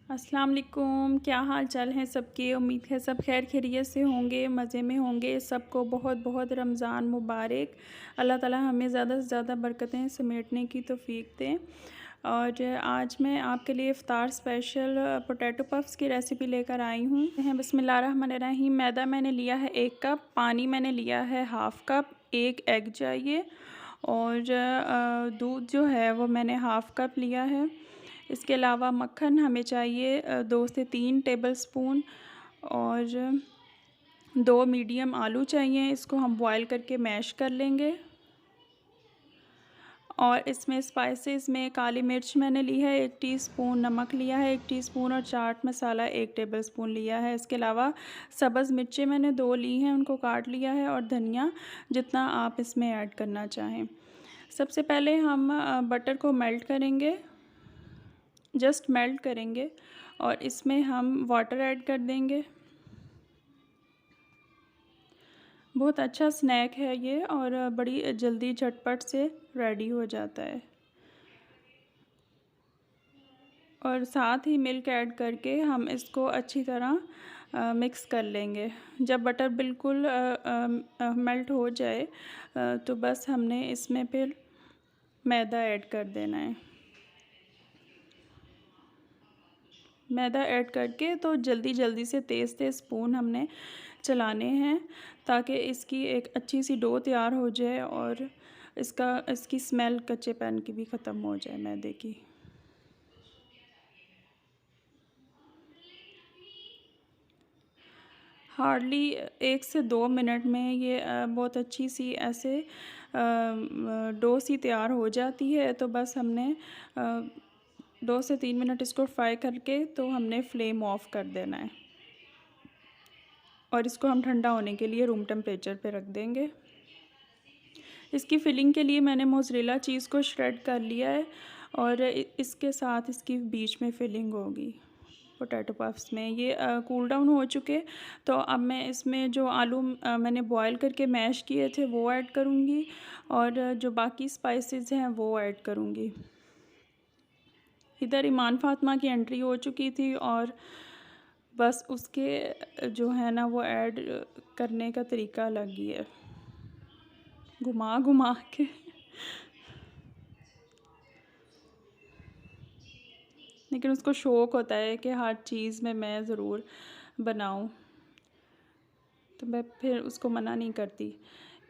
अस्सलाम वालेकुम। क्या हाल चाल है सबके। उम्मीद है सब खैर खैरियत से होंगे, मज़े में होंगे। सबको बहुत बहुत रमज़ान मुबारक। अल्लाह ताला हमें ज़्यादा से ज़्यादा बरकतें समेटने की तौफ़ीक दें। और आज मैं आपके लिए इफ़्तार स्पेशल पोटैटो पफ्स की रेसिपी लेकर आई हूँ। बिस्मिल्लाहिर्रहमानिर्रहीम। मैदा मैंने लिया है 1 कप, पानी मैंने लिया है हाफ़ कप, 1 एग चाहिए और दूध जो है वो मैंने हाफ़ कप लिया है। इसके अलावा मक्खन हमें चाहिए 2 से 3 टेबलस्पून और 2 मीडियम आलू चाहिए। इसको हम बॉयल करके मैश कर लेंगे। और इसमें स्पाइसेस में काली मिर्च मैंने ली है 1 टीस्पून, नमक लिया है 1 टीस्पून और चाट मसाला 1 टेबलस्पून लिया है। इसके अलावा सब्ज़ मिर्चें मैंने 2 ली हैं, उनको काट लिया है और धनिया जितना आप इसमें ऐड करना चाहें। सबसे पहले हम बटर को मेल्ट करेंगे, जस्ट मेल्ट करेंगे और इसमें हम वाटर ऐड कर देंगे। बहुत अच्छा स्नैक है ये और बड़ी जल्दी झटपट से रेडी हो जाता है। और साथ ही मिल्क ऐड करके हम इसको अच्छी तरह मिक्स कर लेंगे। जब बटर बिल्कुल मेल्ट हो जाए तो बस हमने इसमें फिर मैदा ऐड कर देना है। मैदा ऐड करके तो जल्दी से तेज़ स्पून हमने चलाने हैं ताकि इसकी एक अच्छी सी डो तैयार हो जाए और इसकी स्मेल कच्चेपन की भी ख़त्म हो जाए मैदे की। हार्डली 1 से 2 मिनट में ये बहुत अच्छी सी ऐसे डो सी तैयार हो जाती है। तो बस हमने 2 से 3 मिनट इसको फ्राई करके तो हमने फ्लेम ऑफ कर देना है और इसको हम ठंडा होने के लिए रूम टेम्परेचर पे रख देंगे। इसकी फिलिंग के लिए मैंने मोज़रेला चीज़ को श्रेड कर लिया है और इसके साथ इसकी बीच में फिलिंग होगी पोटैटो पफ्स में। ये कूल डाउन हो चुके तो अब मैं इसमें जो आलू मैंने बॉयल करके मैश किए थे वो ऐड करूँगी और जो बाकी स्पाइसेस हैं वो ऐड करूँगी। इधर ईमान फ़ातिमा की एंट्री हो चुकी थी और बस उसके जो है ना वो ऐड करने का तरीका अलग ही है, घुमा घुमा के। लेकिन उसको शौक़ होता है कि हर चीज़ में मैं ज़रूर बनाऊं, तो मैं फिर उसको मना नहीं करती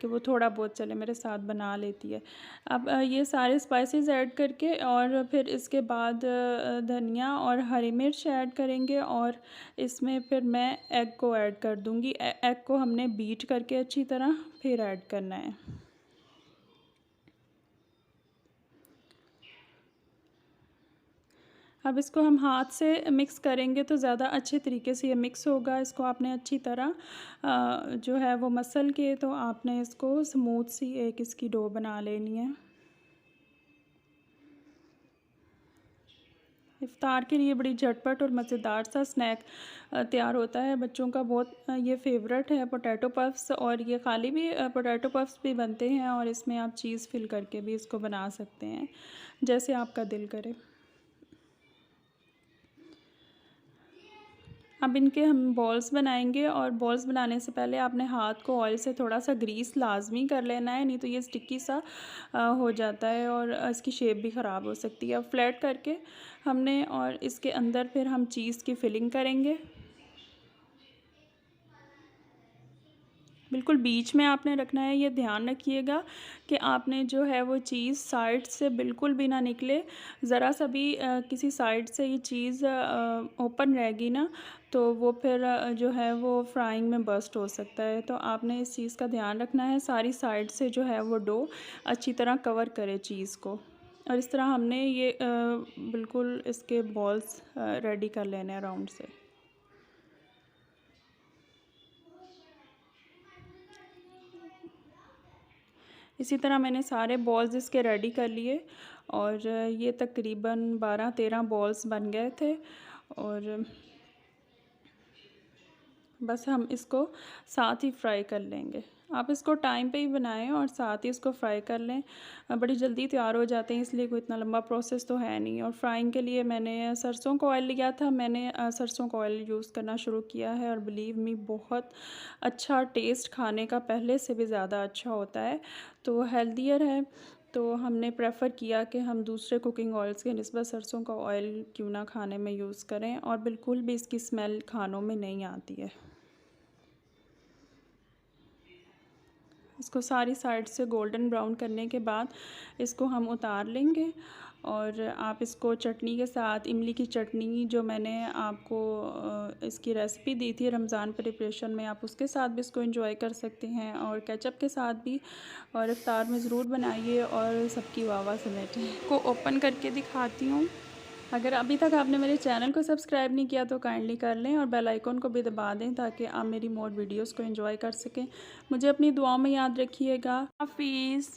कि वो थोड़ा बहुत चले मेरे साथ बना लेती है। अब ये सारे स्पाइसेस ऐड करके और फिर इसके बाद धनिया और हरी मिर्च ऐड करेंगे और इसमें फिर मैं एग को ऐड कर दूँगी। एग को हमने बीट करके अच्छी तरह फिर ऐड करना है। अब इसको हम हाथ से मिक्स करेंगे तो ज़्यादा अच्छे तरीके से ये मिक्स होगा। इसको आपने अच्छी तरह जो है वो मसल के तो आपने इसको स्मूथ सी एक इसकी डो बना लेनी है। इफ़्तार के लिए बड़ी झटपट और मज़ेदार सा स्नैक तैयार होता है। बच्चों का बहुत ये फ़ेवरेट है पोटैटो पफ्स और ये खाली भी पोटैटो पफ्स भी बनते हैं और इसमें आप चीज़ फ़िल करके भी इसको बना सकते हैं, जैसे आपका दिल करे। अब इनके हम बॉल्स बनाएंगे और बॉल्स बनाने से पहले आपने हाथ को ऑयल से थोड़ा सा ग्रीस लाजमी कर लेना है, नहीं तो ये स्टिकी सा हो जाता है और इसकी शेप भी ख़राब हो सकती है। अब फ्लैट करके हमने और इसके अंदर फिर हम चीज़ की फिलिंग करेंगे। बिल्कुल बीच में आपने रखना है, ये ध्यान रखिएगा कि आपने जो है वो चीज़ साइड से बिल्कुल भी ना निकले। ज़रा सा भी किसी साइड से ये चीज़ ओपन रहेगी ना तो वो फिर जो है वो फ्राइंग में बस्ट हो सकता है। तो आपने इस चीज़ का ध्यान रखना है, सारी साइड से जो है वो डो अच्छी तरह कवर करे चीज़ को। और इस तरह हमने ये बिल्कुल इसके बॉल्स रेडी कर लेने हैं राउंड से। इसी तरह मैंने सारे बॉल्स इसके रेडी कर लिए और ये तकरीबन 12-13 बॉल्स बन गए थे और बस हम इसको साथ ही फ्राई कर लेंगे। आप इसको टाइम पे ही बनाएं और साथ ही इसको फ्राई कर लें। बड़ी जल्दी तैयार हो जाते हैं, इसलिए कोई इतना लंबा प्रोसेस तो है नहीं। और फ्राइंग के लिए मैंने सरसों का ऑयल लिया था, मैंने सरसों का ऑयल यूज़ करना शुरू किया है और बिलीव मी बहुत अच्छा टेस्ट खाने का पहले से भी ज़्यादा अच्छा होता है, तो हेल्दियर है। तो हमने प्रेफर किया कि हम दूसरे कुकिंग ऑयल्स के निस्बत सरसों का ऑयल क्यों ना खाने में यूज़ करें, और बिल्कुल भी इसकी स्मेल खानों में नहीं आती है। इसको सारी साइड से गोल्डन ब्राउन करने के बाद इसको हम उतार लेंगे। और आप इसको चटनी के साथ, इमली की चटनी जो मैंने आपको इसकी रेसिपी दी थी रमज़ान प्रिपरेशन में, आप उसके साथ भी इसको एंजॉय कर सकते हैं और केचप के साथ भी। और इफ्तार में ज़रूर बनाइए और सबकी वाह वाह समेटें। को ओपन करके दिखाती हूँ। अगर अभी तक आपने मेरे चैनल को सब्सक्राइब नहीं किया तो काइंडली कर लें और बेल आइकन को भी दबा दें ताकि आप मेरी मोर वीडियोस को एंजॉय कर सकें। मुझे अपनी दुआओं में याद रखिएगा। हाफिज़।